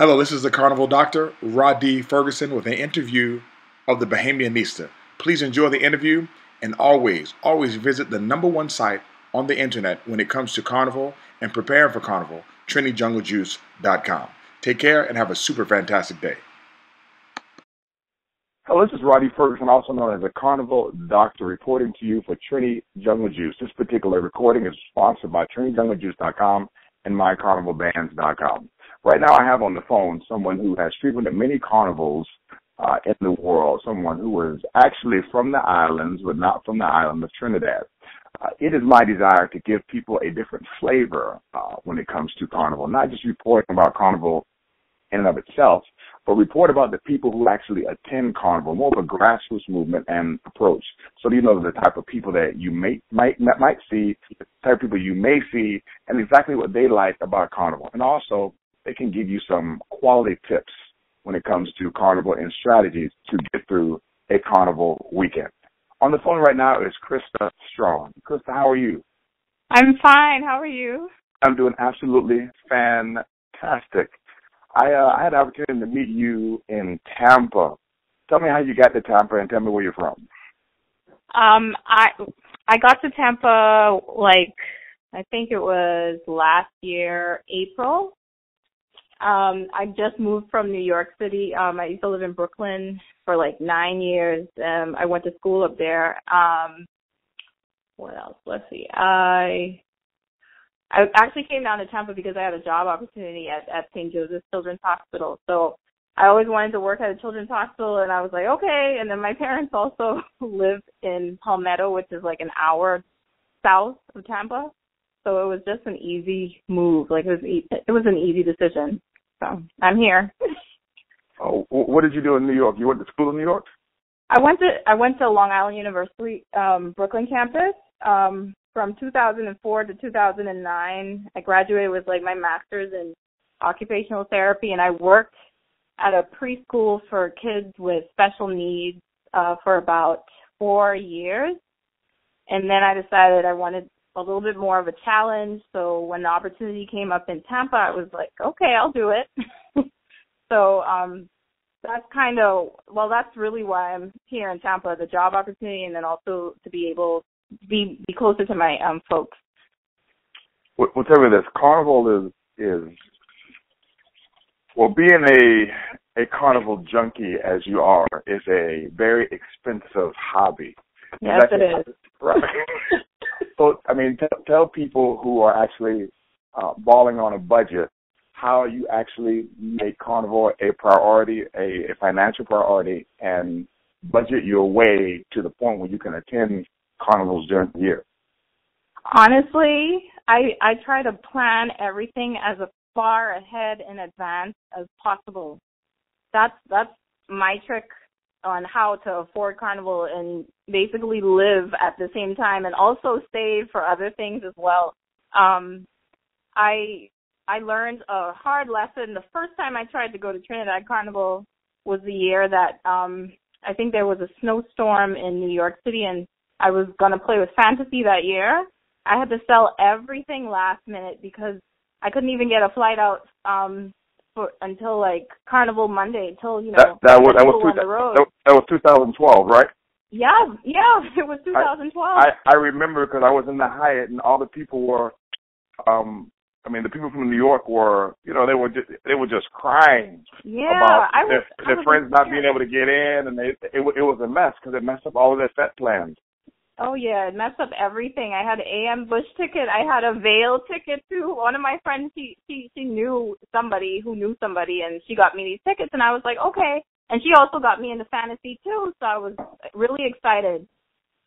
Hello, this is the Carnival Doctor, Rod D. Ferguson, with an interview of the Bahamianista. Please enjoy the interview and always visit the #1 site on the internet when it comes to Carnival and preparing for Carnival, TriniJungleJuice.com. Take care and have a super fantastic day. Hello, this is Roddy Ferguson, also known as the Carnival Doctor, reporting to you for TriniJungleJuice. This particular recording is sponsored by TriniJungleJuice.com and MyCarnivalBands.com. Right now I have on the phone someone who has frequented many carnivals in the world, someone who was actually from the islands, but not from the island of Trinidad. It is my desire to give people a different flavor when it comes to Carnival, not just reporting about Carnival in and of itself, but report about the people who actually attend Carnival, more of a grassroots movement and approach. So you know the type of people that you might see, the type of people you may see, and exactly what they like about Carnival. And also, they can give you some quality tips when it comes to Carnival and strategies to get through a Carnival weekend. On the phone right now is Crista Strachan. Crista, how are you? I'm fine. How are you? I'm doing absolutely fantastic. I had the opportunity to meet you in Tampa. Tell me how you got to Tampa and tell me where you're from. I got to Tampa, I think it was last year, April. I just moved from New York City. I used to live in Brooklyn for 9 years. I went to school up there. What else? Let's see. I actually came down to Tampa because I had a job opportunity at St. Joseph's Children's Hospital. So I always wanted to work at a children's hospital, and I was like, okay. And then my parents also live in Palmetto, which is an hour south of Tampa. So it was just an easy move. It was an easy decision. So I'm here. Oh, what did you do in New York? You went to school in New York? I went to Long Island University, Brooklyn campus. From 2004 to 2009, I graduated with my master's in occupational therapy, and I worked at a preschool for kids with special needs for about 4 years. And then I decided I wanted a little bit more of a challenge. So when the opportunity came up in Tampa, I was like, okay, I'll do it. So that's really why I'm here in Tampa, the job opportunity, and then also to be able to be closer to my folks. Well, tell me this. Carnival is being a Carnival junkie as you are is a very expensive hobby. Yes, it is. Right. So, tell people who are actually balling on a budget how you actually make Carnival a priority, a financial priority, and budget your way to the point where you can attend Carnivals during the year. Honestly, I try to plan everything as far ahead in advance as possible. That's my trick on how to afford Carnival and basically live at the same time and also save for other things as well. I learned a hard lesson. The first time I tried to go to Trinidad Carnival was the year that I think there was a snowstorm in New York City, and I was going to play with Fantasy that year. I had to sell everything last minute because I couldn't even get a flight out until Carnival Monday, until that was 2012, right? Yeah, it was 2012. I remember because I was in the Hyatt and all the people were, the people from New York were, they were just crying about their friends not being able to get in, and it was a mess because it messed up all of their set plans. Oh, yeah, it messed up everything. I had an AM Bush ticket. I had a Vail ticket, too. One of my friends, she knew somebody who knew somebody, and she got me these tickets, and I was like, okay. And she also got me into Fantasy, too, so I was really excited.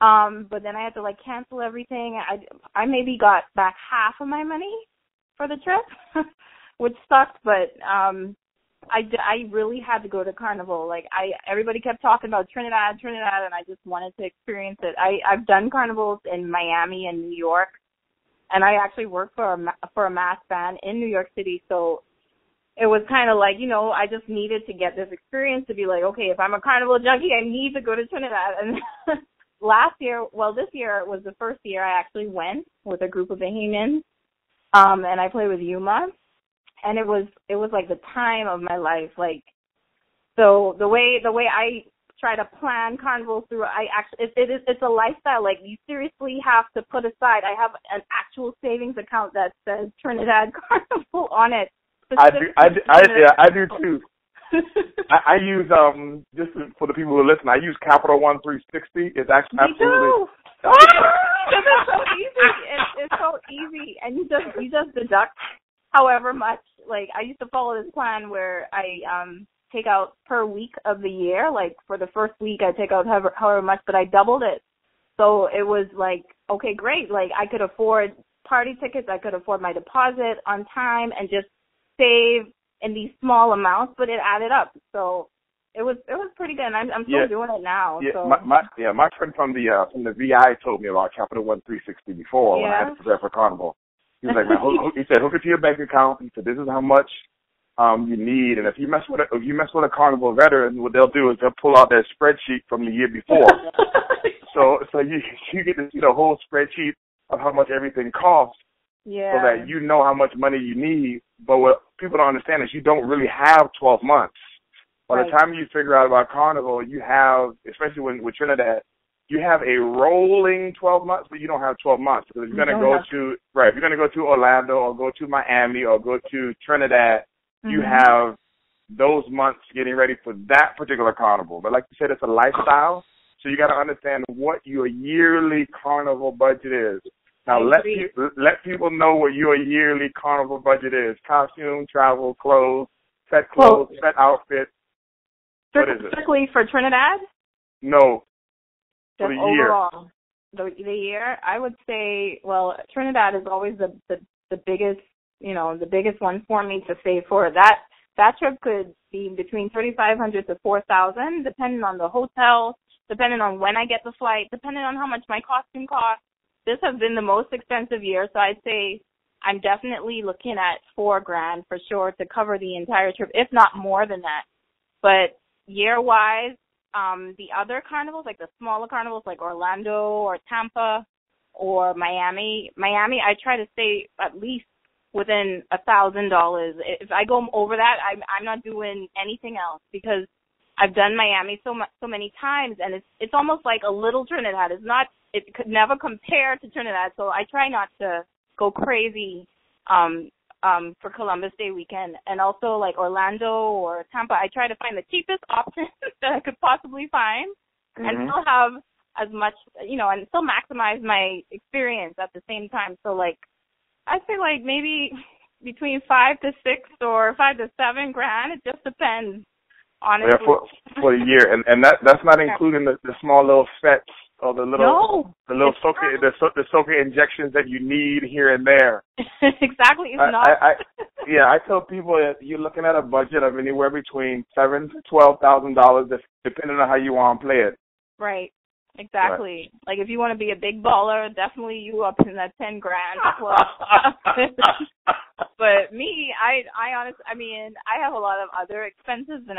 But then I had to, cancel everything. I maybe got back half of my money for the trip, which sucked, but I really had to go to Carnival. Everybody kept talking about Trinidad, and I just wanted to experience it. I've done carnivals in Miami and New York, and I actually worked for a mass band in New York City, so it was kind of I just needed to get this experience to be okay, if I'm a Carnival junkie, I need to go to Trinidad. And this year was the first year I actually went with a group of Bahamians, and I played with Yuma. and it was like the time of my life. Like, so the way I try to plan Carnival through, it's a lifestyle. Like, you seriously have to put aside. I have an actual savings account that says Trinidad Carnival on it. I do too. I use just for the people who listen, I use Capital One 360. It's actually absolutely. Because it's so easy. It's so easy, and you just deduct however much. Like, I used to follow this plan where I take out per week of the year. Like, for the first week, I take out however much, but I doubled it. So it was like, okay, great. Like, I could afford party tickets, I could afford my deposit on time, and just save in these small amounts, but it added up. So it was pretty good. And I'm still doing it now. Yeah, so. my friend from the VI told me about Capital One 360 before when I had to prepare for Carnival. He was like, man, he said, hook it to your bank account. He said, this is how much you need, and if you mess with a Carnival veteran, what they'll do is they'll pull out their spreadsheet from the year before. so you get to see the whole spreadsheet of how much everything costs. Yeah. So that you know how much money you need. But what people don't understand is you don't really have 12 months. By the time you figure out about Carnival, you have, especially with Trinidad, you have a rolling 12 months, but you don't have 12 months. Because if you're going to go to Orlando or go to Miami or go to Trinidad, you have those months getting ready for that particular Carnival. But like you said, it's a lifestyle. So you got to understand what your yearly Carnival budget is. Now, let people know what your yearly Carnival budget is. Costume, travel, clothes, set outfits. What is it? Strictly for Trinidad? No. Just for the overall. Year. The year, I would say, well, Trinidad is always the biggest, the biggest one for me to save for. That trip could be between $3,500 to $4,000, depending on the hotel, depending on when I get the flight, depending on how much my costume costs. This has been the most expensive year, so I'd say I'm definitely looking at $4,000 for sure to cover the entire trip, if not more than that. But year-wise, the other carnivals, like the smaller carnivals like Orlando or Tampa or Miami, I try to stay at least within $1,000. If I go over that, I'm not doing anything else, because I've done Miami so many times, and it's almost like a little Trinidad. It could never compare to Trinidad, so I try not to go crazy for Columbus Day weekend. And also, like Orlando or Tampa, I try to find the cheapest option that I could possibly find, and still have as much, and still maximize my experience at the same time. So, like, I say, like, maybe between $5,000 to $6,000 or $5,000 to $7,000. It just depends, honestly. Yeah, for the year, and that's not including the small little sets or the little soaker injections that you need here and there. Exactly, it's not. I tell people that you're looking at a budget of anywhere between $7,000 to $12,000, depending on how you want to play it. Right. Exactly. Right. Like, if you want to be a big baller, definitely you up in that $10,000 plus. But me, I honestly, I have a lot of other expenses, and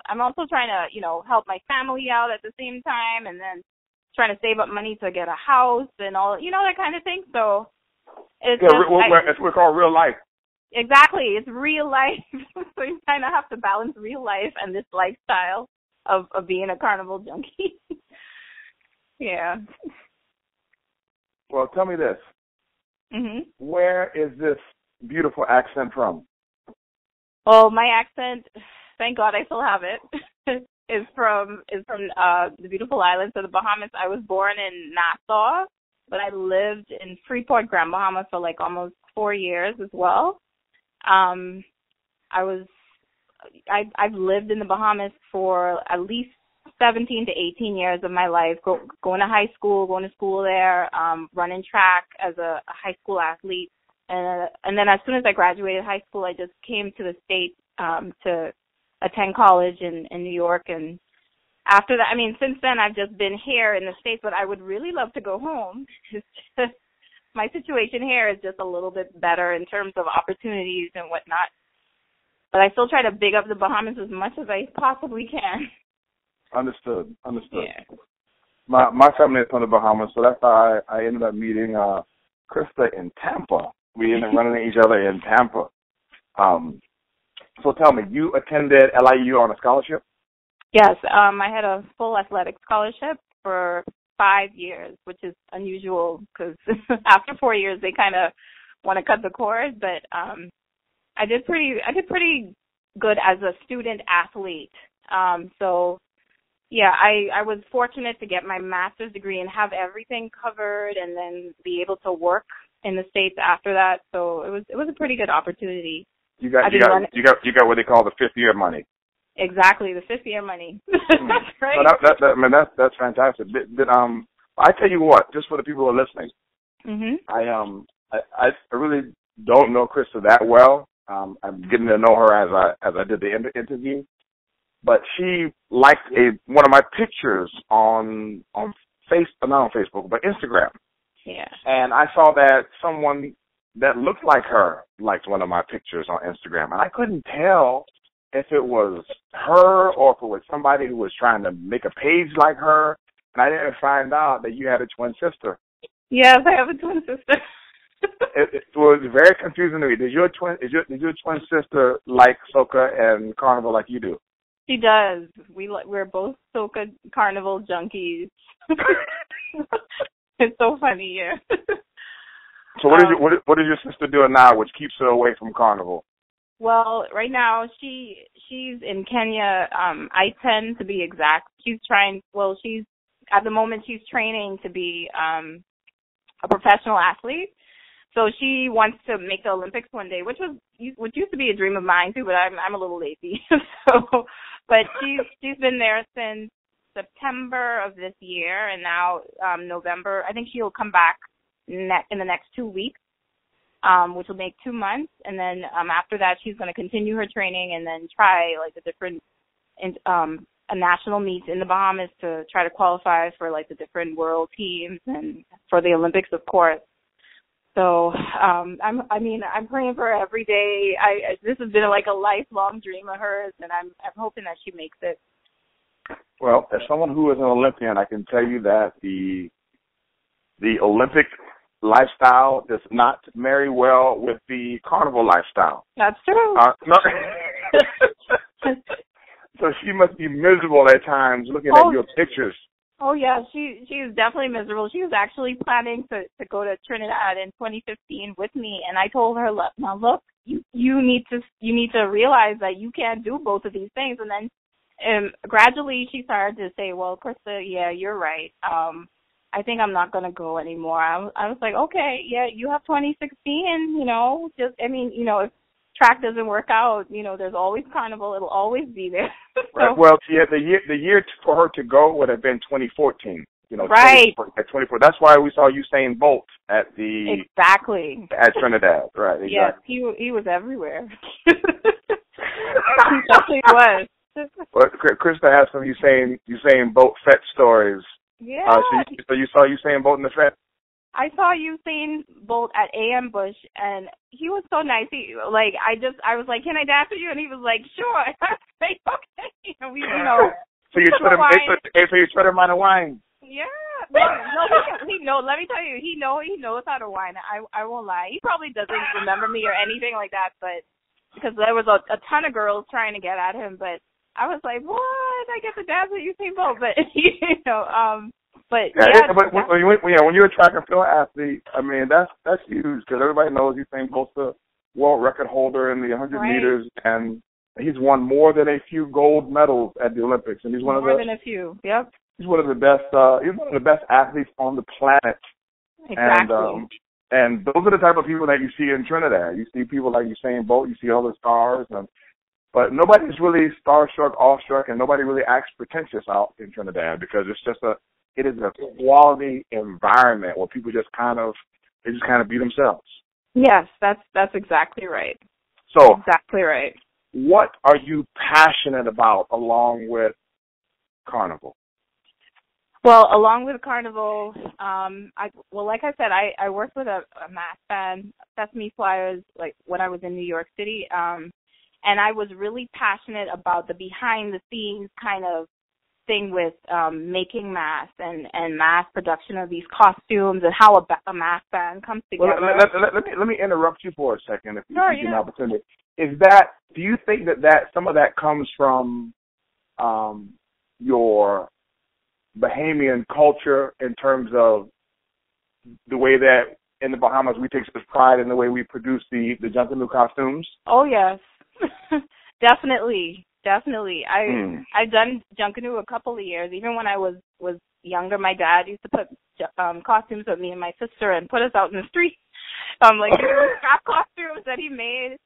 I'm also trying to, help my family out at the same time, and then trying to save up money to get a house and all, that kind of thing. So it's we're called real life. Exactly. It's real life. So you kind of have to balance real life and this lifestyle of being a carnival junkie. Yeah. Well, tell me this. Where is this beautiful accent from? Well, my accent, thank God I still have it, is from the beautiful islands of the Bahamas. I was born in Nassau, but I lived in Freeport, Grand Bahama for like almost 4 years as well. I've lived in the Bahamas for at least 17 to 18 years of my life, going to school there, running track as a high school athlete. And then as soon as I graduated high school, I just came to the States to attend college in New York. And after that, since then I've just been here in the States, but I would really love to go home. It's just, my situation here is just a little bit better in terms of opportunities and whatnot. But I still try to big up the Bahamas as much as I possibly can. Understood. Yeah. My family is from the Bahamas, so that's how I ended up meeting Crista in Tampa. We ended up running into each other in Tampa. So tell me, you attended LIU on a scholarship? Yes, I had a full athletic scholarship for 5 years, which is unusual because after 4 years they kind of want to cut the cord. But I did pretty good as a student athlete. So yeah, I was fortunate to get my master's degree and have everything covered, and then be able to work in the States after that. So it was a pretty good opportunity. You got what they call the fifth year money. Exactly, the fifth year money. That's right. So that's fantastic. I tell you what, just for the people who are listening, I really don't know Crista that well. I'm getting to know her as I did the interview, but she liked one of my pictures on not on Facebook, but Instagram. Yeah. And I saw that someone that looked like her liked one of my pictures on Instagram, and I couldn't tell if it was her or if it was somebody who was trying to make a page like her. And I didn't find out that you had a twin sister. Yes, I have a twin sister. It was very confusing to me. Did your twin sister like soca and carnival like you do? She does. We're both soca carnival junkies. It's so funny, yeah. So what is your sister doing now, which keeps her away from carnival? Well, right now she's in Kenya, I-10 to be exact. She's at the moment she's training to be a professional athlete. So she wants to make the Olympics one day, which used to be a dream of mine too, but I'm a little lazy. But she's been there since September of this year, and now November. I think she'll come back in the next 2 weeks, which will make 2 months, and then after that she's going to continue her training and then try like the different a national meet in the Bahamas to try to qualify for like the different world teams and for the Olympics, of course. So I'm praying for her every day. This has been like a lifelong dream of hers, and I'm hoping that she makes it. Well, as someone who is an Olympian, I can tell you that the Olympic lifestyle does not marry well with the carnival lifestyle. That's true. No. So she must be miserable at times looking at your pictures. Oh yeah, she is definitely miserable. She was actually planning to go to Trinidad in 2015 with me, and I told her, look, you need to realize that you can't do both of these things. And then gradually she started to say, well, Crista, yeah, you're right. I think I'm not going to go anymore. I was like, okay, yeah, you have 2016, if track doesn't work out, there's always carnival. It'll always be there. So, right. Well, yeah, the year for her to go would have been 2014. Right. At 24. That's why we saw Usain Bolt at exactly at Trinidad. Right. Exactly. Yes, he was everywhere. He definitely was. But Crista has some Usain Bolt Fett stories. Yeah. So you saw Usain Bolt in the Fett? I saw Usain Bolt at AM Bush, and he was so nice. I was like, can I dance with you? And he was like, sure. I was like, okay. And So you tried him on a wine. Yeah. No, let me tell you, he knows how to whine. I won't lie. He probably doesn't remember me or anything like that, but because there was a ton of girls trying to get at him, but I was like, what? I get to dance with Usain Bolt, but when you're a track and field athlete, I mean that's huge because everybody knows Usain Bolt's the world record holder in the 100 meters, and he's won more than a few gold medals at the Olympics, and he's one more than a few. Yep. He's one of the best. He's one of the best athletes on the planet. Exactly. And those are the type of people that you see in Trinidad. You see people like Usain Bolt. You see other stars, but nobody's really starstruck, awestruck, and nobody really acts pretentious out in Trinidad because it is a quality environment where people just kind of be themselves. Yes, that's exactly right. So exactly right. What are you passionate about along with Carnival? Well, along with Carnival, like I said, I worked with a mass band, Sesame Flyers, like when I was in New York City, and I was really passionate about the behind-the-scenes kind of thing with making masks and mass production of these costumes and how a mask band comes together. Well, let me interrupt you for a second, if you give me an opportunity. Do you think that some of that comes from your Bahamian culture in terms of the way that in the Bahamas we take such pride in the way we produce the Junkanoo costumes? Oh yes, definitely. I've done Junkanoo a couple of years. Even when I was younger, my dad used to put costumes with me and my sister and put us out in the street. Like scrap costumes that he made.